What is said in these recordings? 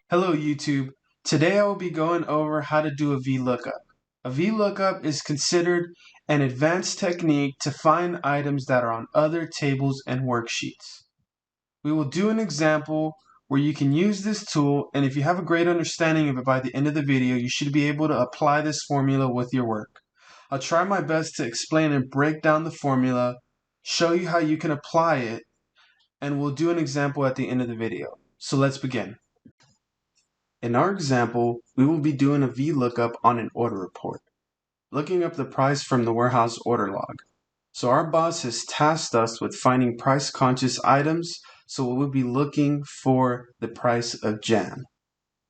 Hello YouTube. Today I will be going over how to do a Vlookup. A Vlookup is considered an advanced technique to find items that are on other tables and worksheets. We will do an example where you can use this tool, and if you have a great understanding of it by the end of the video, you should be able to apply this formula with your work. I'll try my best to explain and break down the formula, show you how you can apply it, and we'll do an example at the end of the video. So let's begin. In our example, we will be doing a VLOOKUP on an order report, looking up the price from the warehouse order log. So our boss has tasked us with finding price-conscious items, so we'll be looking for the price of jam.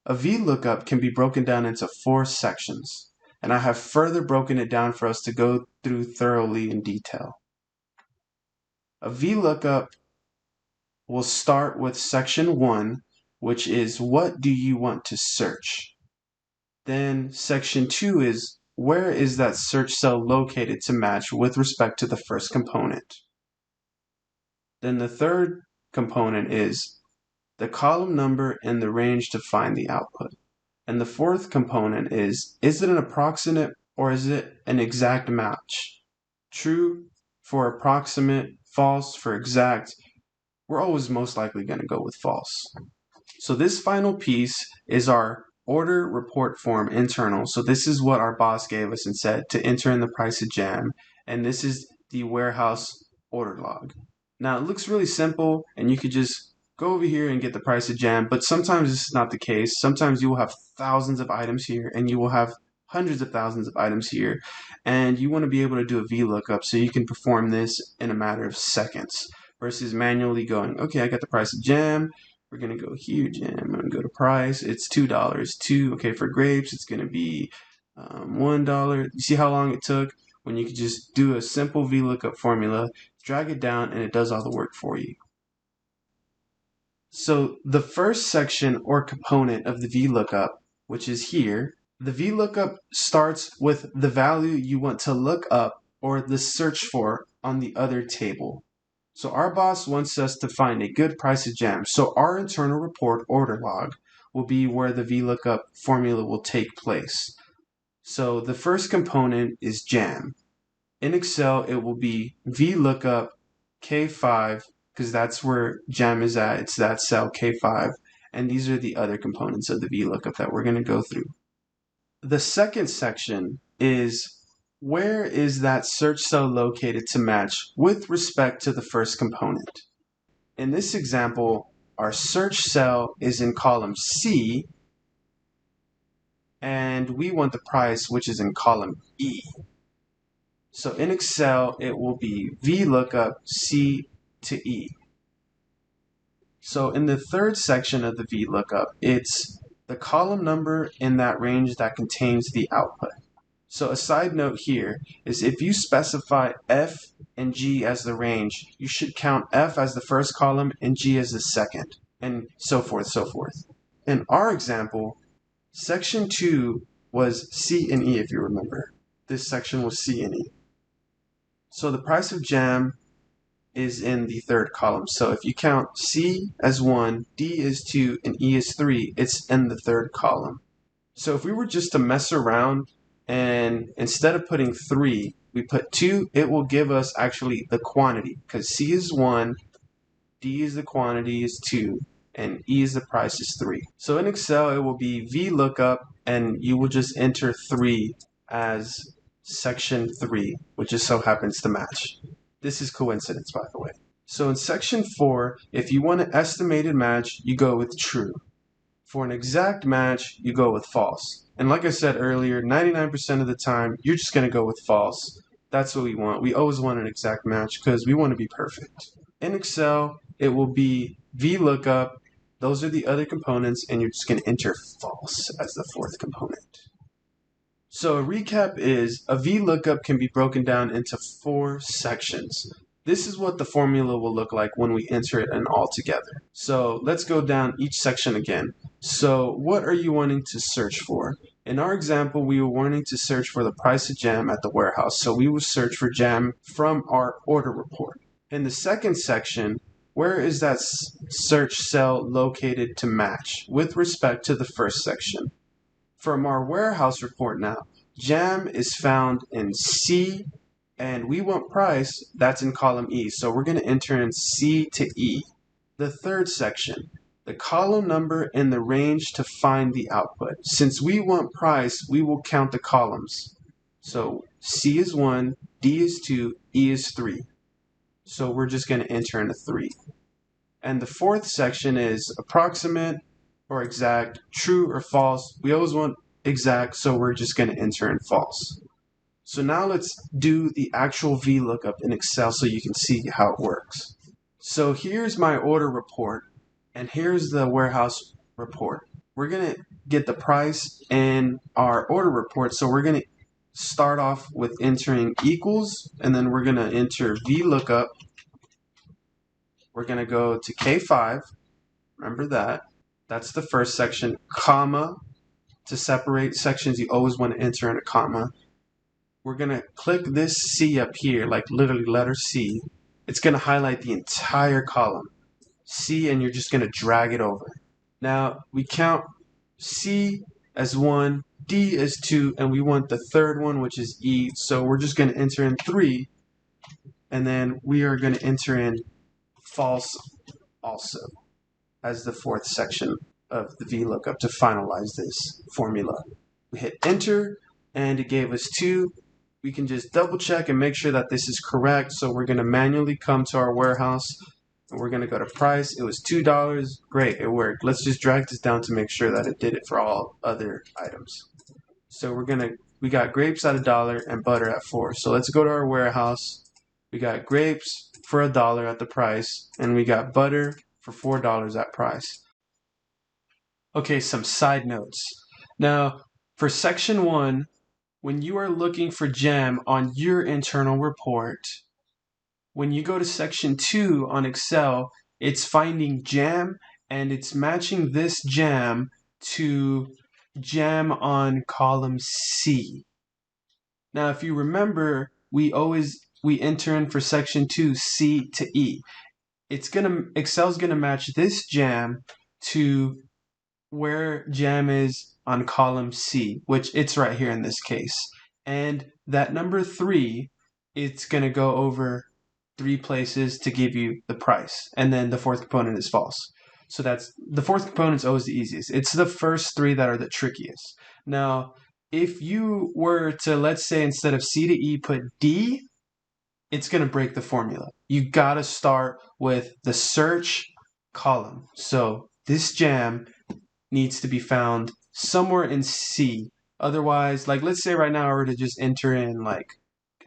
A VLOOKUP can be broken down into 4 sections, and I have further broken it down for us to go through thoroughly in detail. A VLOOKUP will start with section 1, which is what do you want to search? Then section 2 is where is that search cell located to match with respect to the first component. Then the third component is the column number and the range to find the output. And the fourth component is it an approximate or is it an exact match? True for approximate, false for exact. We're always most likely going to go with false. So this final piece is our order report form internal. So this is what our boss gave us and said to enter in the price of jam. And this is the warehouse order log. Now it looks really simple and you could just go over here and get the price of jam, but sometimes this is not the case. Sometimes you will have thousands of items here and you will have hundreds of thousands of items here. And you want to be able to do a VLOOKUP so you can perform this in a matter of seconds versus manually going, okay, I got the price of jam. We're going to go here, jam. I'm going to go to price. It's $2. Okay, for grapes, it's going to be $1. You see how long it took? When you could just do a simple VLOOKUP formula, drag it down, and it does all the work for you. So the first section or component of the VLOOKUP, which is here, the VLOOKUP starts with the value you want to look up or the search for on the other table. So our boss wants us to find a good price of jam. So our internal report order log will be where the VLOOKUP formula will take place. So the first component is jam. In Excel, it will be VLOOKUP K5 because that's where jam is at. It's that cell K5. And these are the other components of the VLOOKUP that we're going to go through. The second section is where is that search cell located to match with respect to the first component. In this example, our search cell is in column C, and we want the price, which is in column E. So in Excel, it will be VLOOKUP C to E. So in the third section of the VLOOKUP, it's the column number in that range that contains the output. So a side note here is if you specify F and G as the range, you should count F as the first column and G as the second, and so forth, so forth. In our example, section 2 was C and E, if you remember. This section was C and E. So the price of jam is in the third column. So if you count C as 1, D is 2, and E is 3, it's in the third column. So if we were just to mess around and instead of putting 3, we put 2, it will give us actually the quantity because C is 1, D is the quantity is 2, and E is the price is 3. So in Excel, it will be VLOOKUP, and you will just enter 3 as section 3, which just so happens to match. This is coincidence, by the way. So in section 4, if you want an estimated match, you go with true. For an exact match, you go with false. And like I said earlier, 99% of the time, you're just going to go with false. That's what we want. We always want an exact match because we want to be perfect. In Excel, it will be VLOOKUP. Those are the other components, and you're just going to enter false as the fourth component. So a recap is a VLOOKUP can be broken down into 4 sections. This is what the formula will look like when we enter it in all together. So let's go down each section again. So what are you wanting to search for? In our example, we were wanting to search for the price of jam at the warehouse. So we will search for jam from our order report. In the second section, where is that search cell located to match with respect to the first section? From our warehouse report now, jam is found in C, and we want price, that's in column E. So we're going to enter in C to E. The third section, the column number and the range to find the output. Since we want price, we will count the columns. So C is 1, D is 2, E is 3. So we're just going to enter in a 3. And the fourth section is approximate or exact, true or false. We always want exact, so we're just going to enter in false. So now let's do the actual VLOOKUP in Excel so you can see how it works. So here's my order report, and here's the warehouse report. We're going to get the price in our order report, so we're going to start off with entering equals, and then we're going to enter VLOOKUP. We're going to go to K5, remember that. That's the first section, comma. To separate sections, you always want to enter in a comma. We're going to click this C up here, like literally letter C. It's going to highlight the entire column. C, and you're just going to drag it over. Now, we count C as 1, D as 2, and we want the third one, which is E. So we're just going to enter in 3, and then we are going to enter in false also as the fourth section of the VLOOKUP to finalize this formula. We hit enter, and it gave us 2. We can just double check and make sure that this is correct. So we're going to manually come to our warehouse, and we're going to go to price. It was $2. Great, it worked. Let's just drag this down to make sure that it did it for all other items. So we got grapes at $1 and butter at 4. So let's go to our warehouse. We got grapes for $1 at the price, and we got butter for $4 at price. Okay, some side notes. Now, for section 1, when you are looking for jam on your internal report, when you go to section 2 on Excel, it's finding jam and it's matching this jam to jam on column C. Now, if you remember, we enter in for section 2 C to E. Excel's gonna match this jam to where jam is on column C, which it's right here in this case. And that number 3, it's going to go over 3 places to give you the price. And then the fourth component is false. So that's the fourth component is always the easiest. It's the first 3 that are the trickiest. Now, if you were to, let's say, instead of C to E, put D, it's going to break the formula. You got to start with the search column. So this jam needs to be found somewhere in C. Otherwise, like let's say right now I were to just enter in like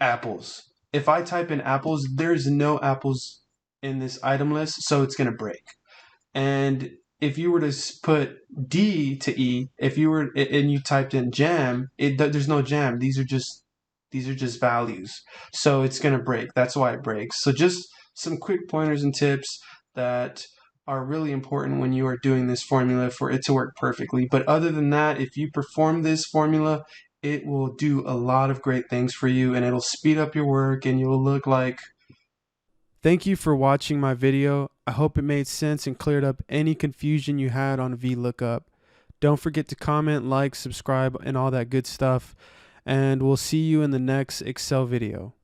apples. If I type in apples, there's no apples in this item list, so it's going to break. And if you were to put D to E, if you were and you typed in jam, there's no jam. These are just values. So it's going to break. That's why it breaks. So just some quick pointers and tips that are really important when you are doing this formula for it to work perfectly. But other than that, if you perform this formula, it will do a lot of great things for you, and it'll speed up your work, and you'll look like... Thank you for watching my video. I hope it made sense and cleared up any confusion you had on VLOOKUP. Don't forget to comment, like, subscribe, and all that good stuff. And we'll see you in the next Excel video.